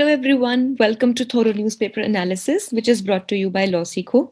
everyone, welcome to Thorough Newspaper Analysis, which is brought to you by LawSikho.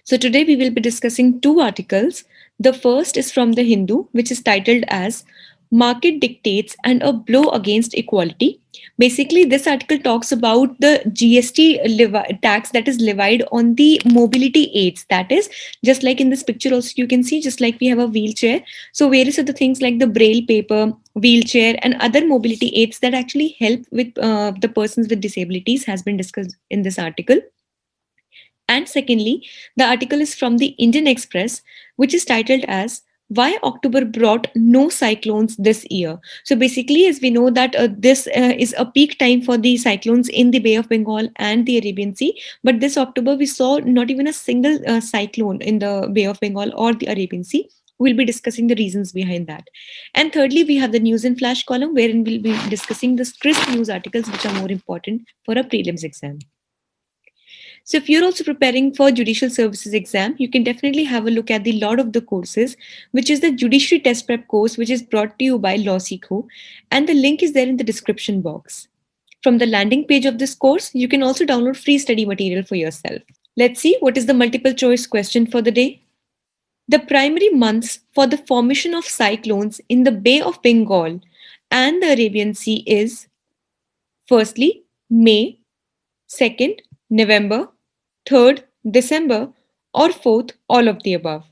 So today we will be discussing two articles. The first is from The Hindu, which is titled as Market Dictates and a Blow Against Equality. Basically, this article talks about the GST tax that is levied on the mobility aids. That is, just like in this picture also you can see, just like we have a wheelchair. So various other things like the braille paper, wheelchair and other mobility aids that actually help with the persons with disabilities has been discussed in this article. And secondly, the article is from the Indian Express, which is titled as Why October Brought No Cyclones This Year. So basically, as we know that this is a peak time for the cyclones in the Bay of Bengal and the Arabian Sea. But this October, we saw not even a single cyclone in the Bay of Bengal or the Arabian Sea. We'll be discussing the reasons behind that. And thirdly, we have the news and flash column, wherein we'll be discussing the crisp news articles which are more important for a prelims exam. So if you're also preparing for judicial services exam, you can definitely have a look at the lot of the courses, which is the judiciary test prep course, which is brought to you by LawSikho, and the link is there in the description box. From the landing page of this course, you can also download free study material for yourself. Let's see what is the multiple choice question for the day. The primary months for the formation of cyclones in the Bay of Bengal and the Arabian Sea is firstly May, second November, third, December, or fourth, all of the above.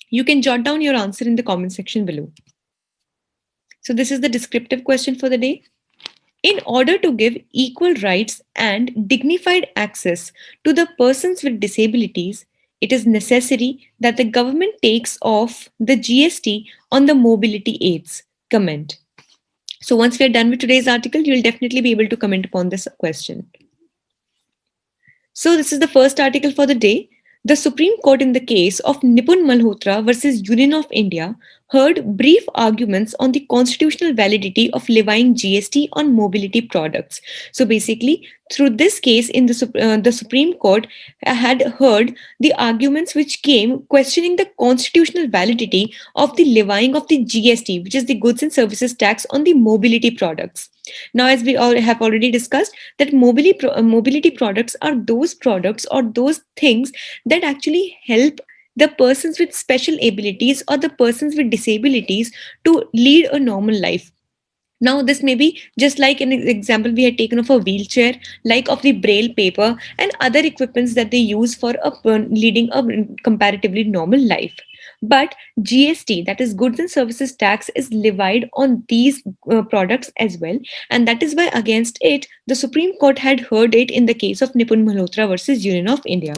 You can jot down your answer in the comment section below. So this is the descriptive question for the day. In order to give equal rights and dignified access to the persons with disabilities, it is necessary that the government takes off the GST on the mobility aids. Comment. So once we are done with today's article, you'll definitely be able to comment upon this question. So this is the first article for the day. The Supreme Court in the case of Nipun Malhotra versus Union of India heard brief arguments on the constitutional validity of levying GST on mobility products. So basically, through this case in the Supreme Court had heard the arguments which came questioning the constitutional validity of the levying of the GST, which is the goods and services tax on the mobility products. Now, as we all have already discussed, that mobility products are those products or those things that actually help the persons with special abilities or the persons with disabilities to lead a normal life. Now, this may be just like an example we had taken of a wheelchair, like of the braille paper and other equipments that they use for leading a comparatively normal life. But GST, that is goods and services tax, is levied on these products as well. And that is why against it, the Supreme Court had heard it in the case of Nipun Malhotra versus Union of India.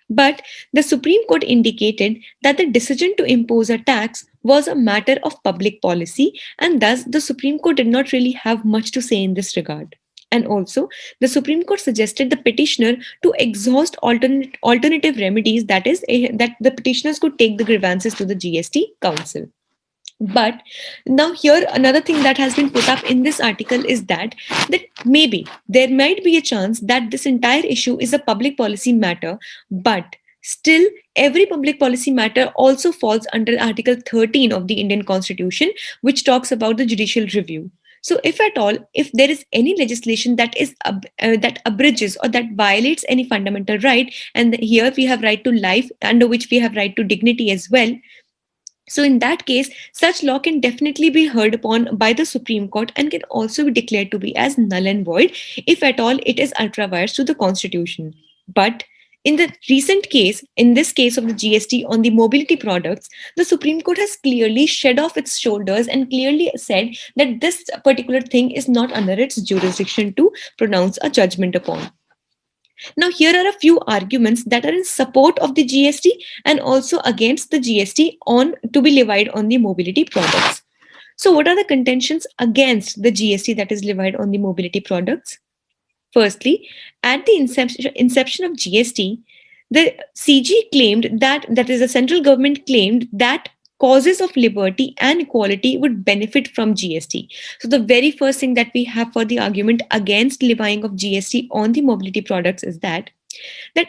But the Supreme Court indicated that the decision to impose a tax was a matter of public policy, and thus the Supreme Court did not really have much to say in this regard. And also, the Supreme Court suggested the petitioner to exhaust alternative remedies, that is, that the petitioners could take the grievances to the GST Council. But now here another thing that has been put up in this article is that maybe there might be a chance that this entire issue is a public policy matter, but still every public policy matter also falls under Article 13 of the Indian Constitution, which talks about the judicial review. So if at all, if there is any legislation that is that abridges or that violates any fundamental right, and here we have right to life, under which we have right to dignity as well. So in that case, such law can definitely be heard upon by the Supreme Court and can also be declared to be as null and void if at all it is ultra vires to the Constitution. But in the recent case, in this case of the GST on the mobility products, the Supreme Court has clearly shed off its shoulders and clearly said that this particular thing is not under its jurisdiction to pronounce a judgment upon. Now, here are a few arguments that are in support of the GST and also against the GST on to be levied on the mobility products. So, what are the contentions against the GST that is levied on the mobility products? Firstly, at the inception of GST, the CG claimed that is, the central government claimed that causes of liberty and equality would benefit from GST. So the very first thing that we have for the argument against levying of GST on the mobility products is that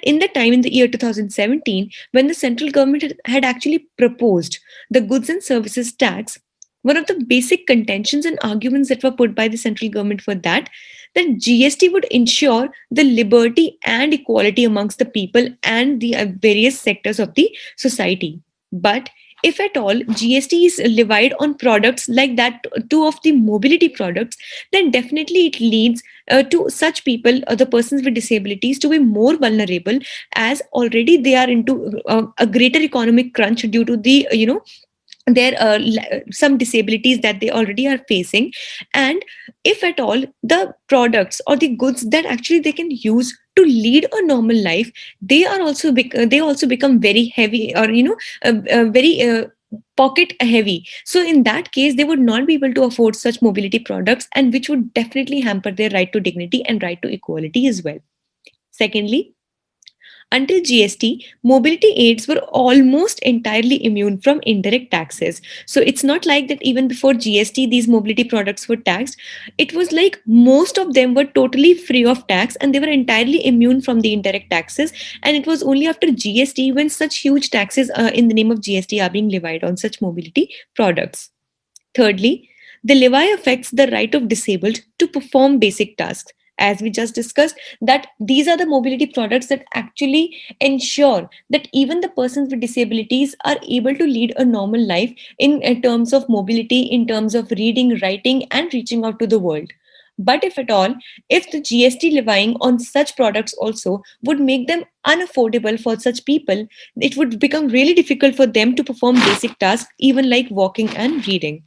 in the time in the year 2017, when the central government had actually proposed the goods and services tax, one of the basic contentions and arguments that were put by the central government for that that GST would ensure the liberty and equality amongst the people and the various sectors of the society. But if at all GST is levied on products like that, two of the mobility products, then definitely it leads to such people, the persons with disabilities, to be more vulnerable, as already they are into a greater economic crunch due to the there are some disabilities that they already are facing. And if at all the products or the goods that actually they can use to lead a normal life, they are also they also become very heavy, or very pocket heavy. So in that case they would not be able to afford such mobility products, and which would definitely hamper their right to dignity and right to equality as well. Secondly, until GST, mobility aids were almost entirely immune from indirect taxes. So it's not like that even before GST, these mobility products were taxed. It was like most of them were totally free of tax and they were entirely immune from the indirect taxes. And it was only after GST when such huge taxes in the name of GST are being levied on such mobility products. Thirdly, the levy affects the right of disabled to perform basic tasks. As we just discussed, that these are the mobility products that actually ensure that even the persons with disabilities are able to lead a normal life in terms of mobility, in terms of reading, writing, and reaching out to the world. But if at all, if the GST levying on such products also would make them unaffordable for such people, it would become really difficult for them to perform basic tasks, even like walking and reading.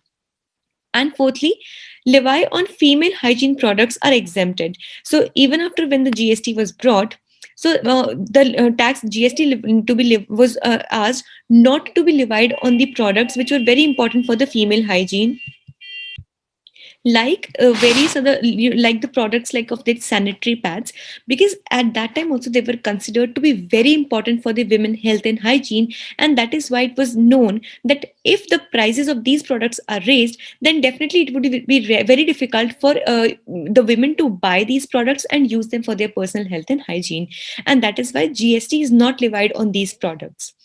And fourthly, levy on female hygiene products are exempted. So even after when the GST was brought, so the tax GST was asked not to be levied on the products which were very important for the female hygiene, like various other like the products like of the sanitary pads, because at that time also they were considered to be very important for the women health and hygiene. And that is why it was known that if the prices of these products are raised, then definitely it would be very difficult for the women to buy these products and use them for their personal health and hygiene. And that is why GST is not levied on these products.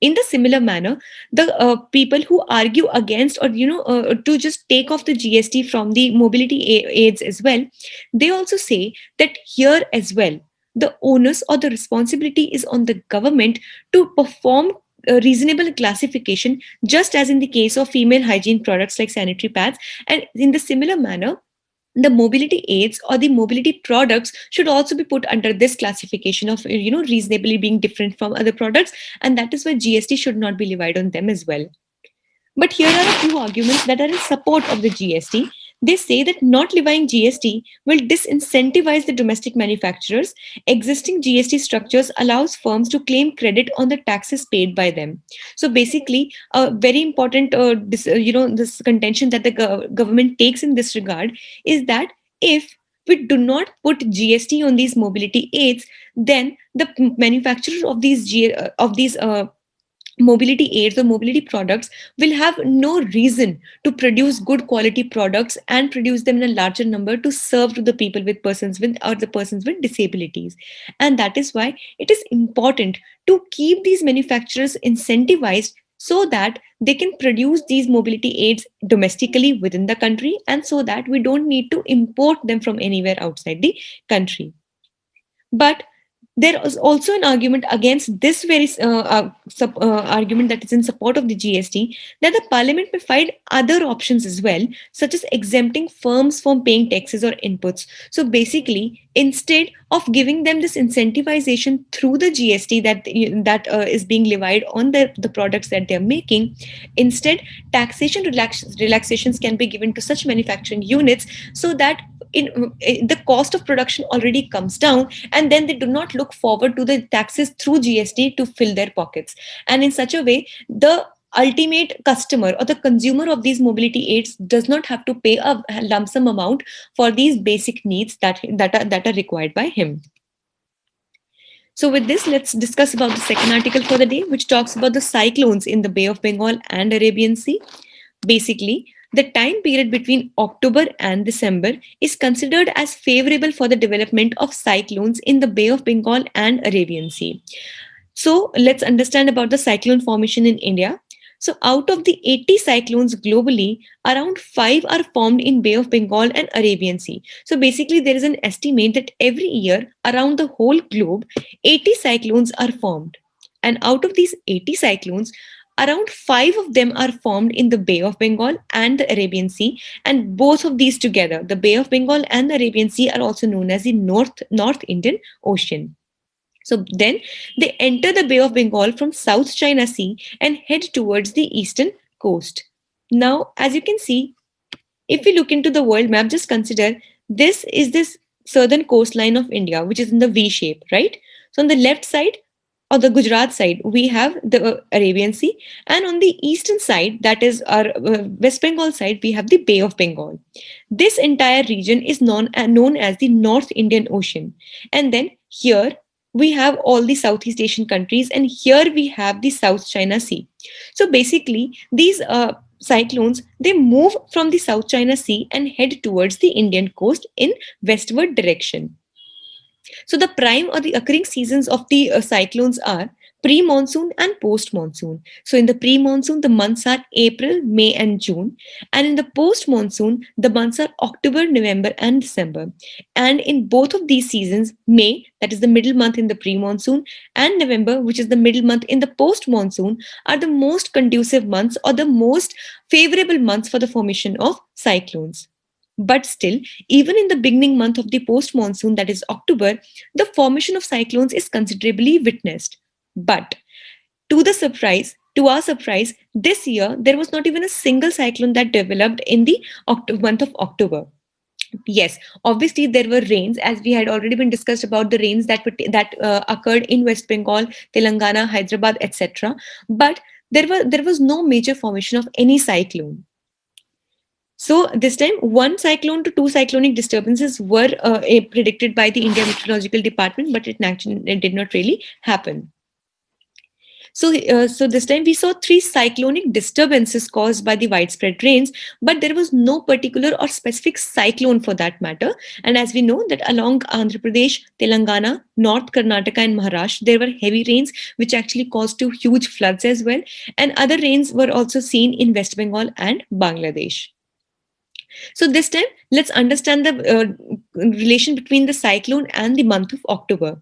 In the similar manner, the people who argue against, or to just take off the GST from the mobility aids as well, they also say that here as well the onus or the responsibility is on the government to perform a reasonable classification, just as in the case of female hygiene products like sanitary pads. And in the similar manner, the mobility aids or the mobility products should also be put under this classification of reasonably being different from other products, and that is why GST should not be levied on them as well. But here are a few arguments that are in support of the GST. They say that not levying GST will disincentivize the domestic manufacturers. Existing GST structures allows firms to claim credit on the taxes paid by them. So basically, a very important this contention that the government takes in this regard is that if we do not put GST on these mobility aids, then the manufacturer of these mobility aids or mobility products will have no reason to produce good quality products and produce them in a larger number to serve to the people with persons with or the persons with disabilities. And that is why it is important to keep these manufacturers incentivized so that they can produce these mobility aids domestically within the country, and so that we don't need to import them from anywhere outside the country. But there is also an argument against this very argument that is in support of the GST, that the parliament may find other options as well, such as exempting firms from paying taxes or inputs. So basically, instead of giving them this incentivization through the GST that is being levied on the products that they're making, instead taxation relaxations can be given to such manufacturing units, so that the cost of production already comes down, and then they do not look forward to the taxes through GST to fill their pockets. And in such a way, the ultimate customer or the consumer of these mobility aids does not have to pay a lump sum amount for these basic needs that are required by him. So with this, let's discuss about the second article for the day, which talks about the cyclones in the Bay of Bengal and Arabian Sea. Basically, the time period between October and December is considered as favorable for the development of cyclones in the Bay of Bengal and Arabian Sea. So let's understand about the cyclone formation in India. So out of the 80 cyclones globally, around 5 are formed in Bay of Bengal and Arabian Sea. So basically there is an estimate that every year around the whole globe, 80 cyclones are formed. And out of these 80 cyclones, around 5 of them are formed in the Bay of Bengal and the Arabian Sea. And both of these together, the Bay of Bengal and the Arabian Sea, are also known as the North Indian Ocean. So then they enter the Bay of Bengal from South China Sea and head towards the eastern coast. Now, as you can see, if we look into the world map, just consider this southern coastline of India, which is in the V shape, right? So on the left side or the Gujarat side, we have the Arabian Sea, and on the eastern side, that is our West Bengal side, we have the Bay of Bengal. This entire region is known as the North Indian Ocean, and then here we have all the Southeast Asian countries, and here we have the South China Sea. So basically, these cyclones, they move from the South China Sea and head towards the Indian coast in westward direction. So the prime or the occurring seasons of the cyclones are pre-monsoon and post-monsoon. So in the pre-monsoon, the months are April, May, and June. And in the post-monsoon, the months are October, November, and December. And in both of these seasons, May, that is the middle month in the pre-monsoon, and November, which is the middle month in the post-monsoon, are the most conducive months or the most favorable months for the formation of cyclones. But still, even in the beginning month of the post monsoon, that is October, the formation of cyclones is considerably witnessed. But to our surprise, this year there was not even a single cyclone that developed in the month of October. Yes, obviously there were rains, as we had already been discussed about the rains that occurred in West Bengal, Telangana, Hyderabad, etc. But there was no major formation of any cyclone. So this time, one cyclone to two cyclonic disturbances were predicted by the India Meteorological Department, but it did not really happen. So this time we saw three cyclonic disturbances caused by the widespread rains, but there was no particular or specific cyclone for that matter. And as we know that along Andhra Pradesh, Telangana, North Karnataka and Maharashtra, there were heavy rains which actually caused to huge floods as well. And other rains were also seen in West Bengal and Bangladesh. So this time, let's understand the relation between the cyclone and the month of October.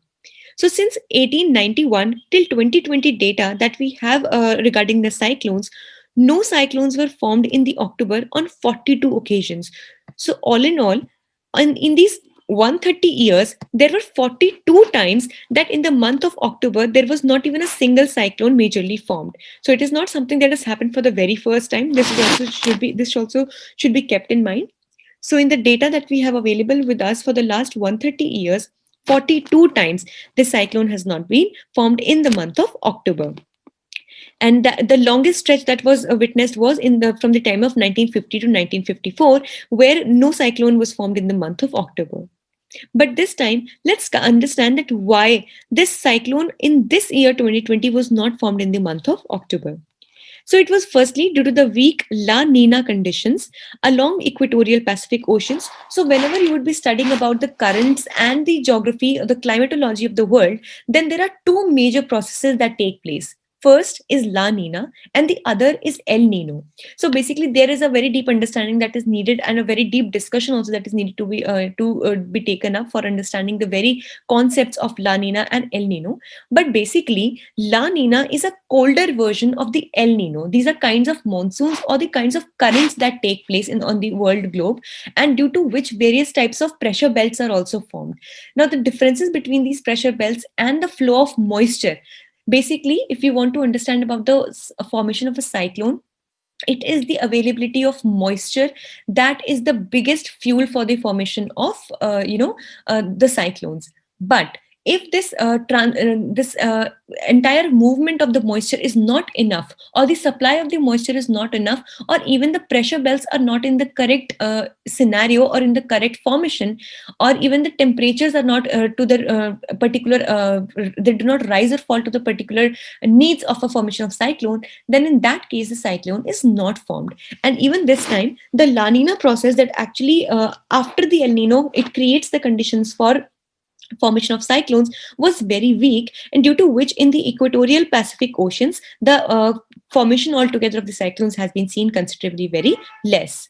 So since 1891 till 2020 data that we have regarding the cyclones, no cyclones were formed in the October on 42 occasions. So all in all, in these 130 years, there were 42 times that in the month of October, there was not even a single cyclone majorly formed. So it is not something that has happened for the very first time. This also should be kept in mind. So in the data that we have available with us for the last 130 years, 42 times this cyclone has not been formed in the month of October. And the longest stretch that was witnessed was from the time of 1950 to 1954, where no cyclone was formed in the month of October. But this time, let's understand that why this cyclone in this year 2020 was not formed in the month of October. So it was firstly due to the weak La Nina conditions along equatorial Pacific oceans. So whenever you would be studying about the currents and the geography or the climatology of the world, then there are two major processes that take place. First is La Nina and the other is El Nino. So basically there is a very deep understanding that is needed and a very deep discussion also that is needed to be taken up for understanding the very concepts of La Nina and El Nino. But basically La Nina is a colder version of the El Nino. These are kinds of monsoons or the kinds of currents that take place on the world globe, and due to which various types of pressure belts are also formed. Now the differences between these pressure belts and the flow of moisture, basically, if you want to understand about the formation of a cyclone, it is the availability of moisture that is the biggest fuel for the formation of the cyclones. But if this entire movement of the moisture is not enough, or the supply of the moisture is not enough, or even the pressure belts are not in the correct scenario or in the correct formation, or even the temperatures are not to the particular they do not rise or fall to the particular needs of a formation of cyclone, then in that case the cyclone is not formed. And even this time, the La Nina process that actually after the El Nino, it creates the conditions for formation of cyclones, was very weak, and due to which in the equatorial Pacific oceans the formation altogether of the cyclones has been seen considerably very less.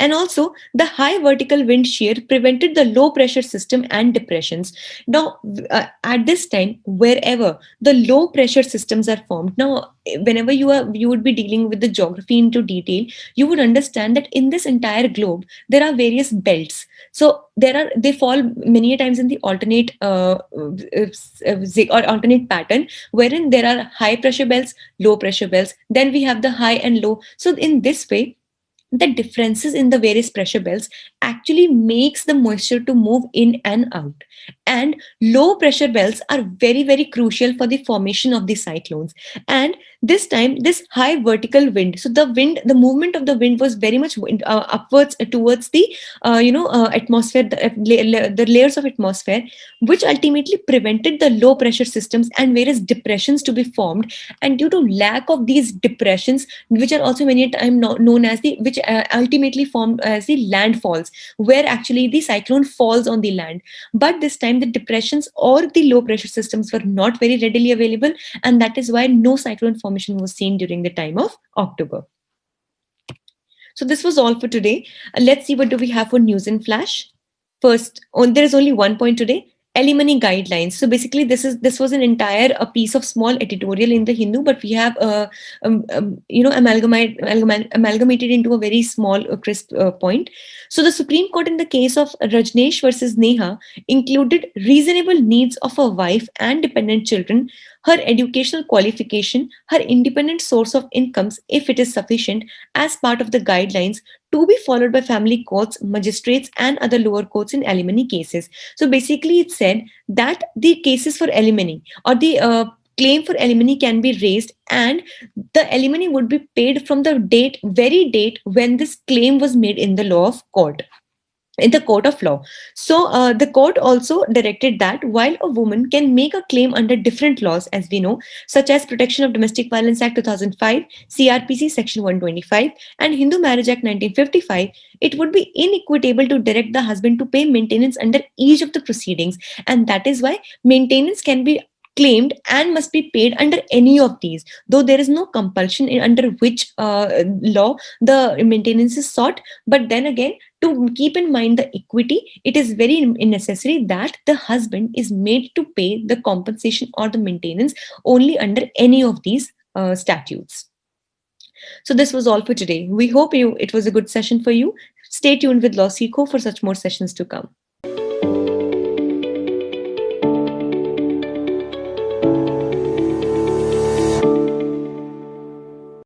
And also, the high vertical wind shear prevented the low pressure system and depressions. Now, at this time, wherever the low pressure systems are formed, now, whenever you would be dealing with the geography into detail, you would understand that in this entire globe, there are various belts. So they fall many a times in the alternate or alternate pattern, wherein there are high pressure belts, low pressure belts. Then we have the high and low. So in this way, the differences in the various pressure belts actually makes the moisture to move in and out, and low pressure belts are very very crucial for the formation of the cyclones. And this time, this high vertical wind, so the movement of the wind was very much upwards towards the atmosphere, the layers of atmosphere, which ultimately prevented the low pressure systems and various depressions to be formed. And due to lack of these depressions, which are also many times known as the, which ultimately form as the landfalls, where actually the cyclone falls on the land. But this time the depressions or the low pressure systems were not very readily available, and that is why no cyclone formation was seen during the time of October. So this was all for today. Let's see what do we have for news in flash. First, there is only one point today. Alimony guidelines. So basically, this was an entire a piece of small editorial in the Hindu, but we have amalgamated into a very small crisp point. So the Supreme Court in the case of Rajneesh versus Neha included reasonable needs of a wife and dependent children, her educational qualification, her independent source of incomes, if it is sufficient, as part of the guidelines to be followed by family courts, magistrates, and other lower courts in alimony cases. So basically, it said that the cases for alimony or the claim for alimony can be raised, and the alimony would be paid from the very date when this claim was made in the law of court, in the court of law. So the court also directed that while a woman can make a claim under different laws, as we know, such as Protection of Domestic Violence Act 2005, CRPC Section 125, and Hindu Marriage Act 1955, it would be inequitable to direct the husband to pay maintenance under each of the proceedings. And that is why maintenance can be claimed and must be paid under any of these, though there is no compulsion under which law the maintenance is sought. But then again, to keep in mind the equity, it is very necessary that the husband is made to pay the compensation or the maintenance only under any of these statutes. So this was all for today. We hope it was a good session for you. Stay tuned with Law Seekho for such more sessions to come.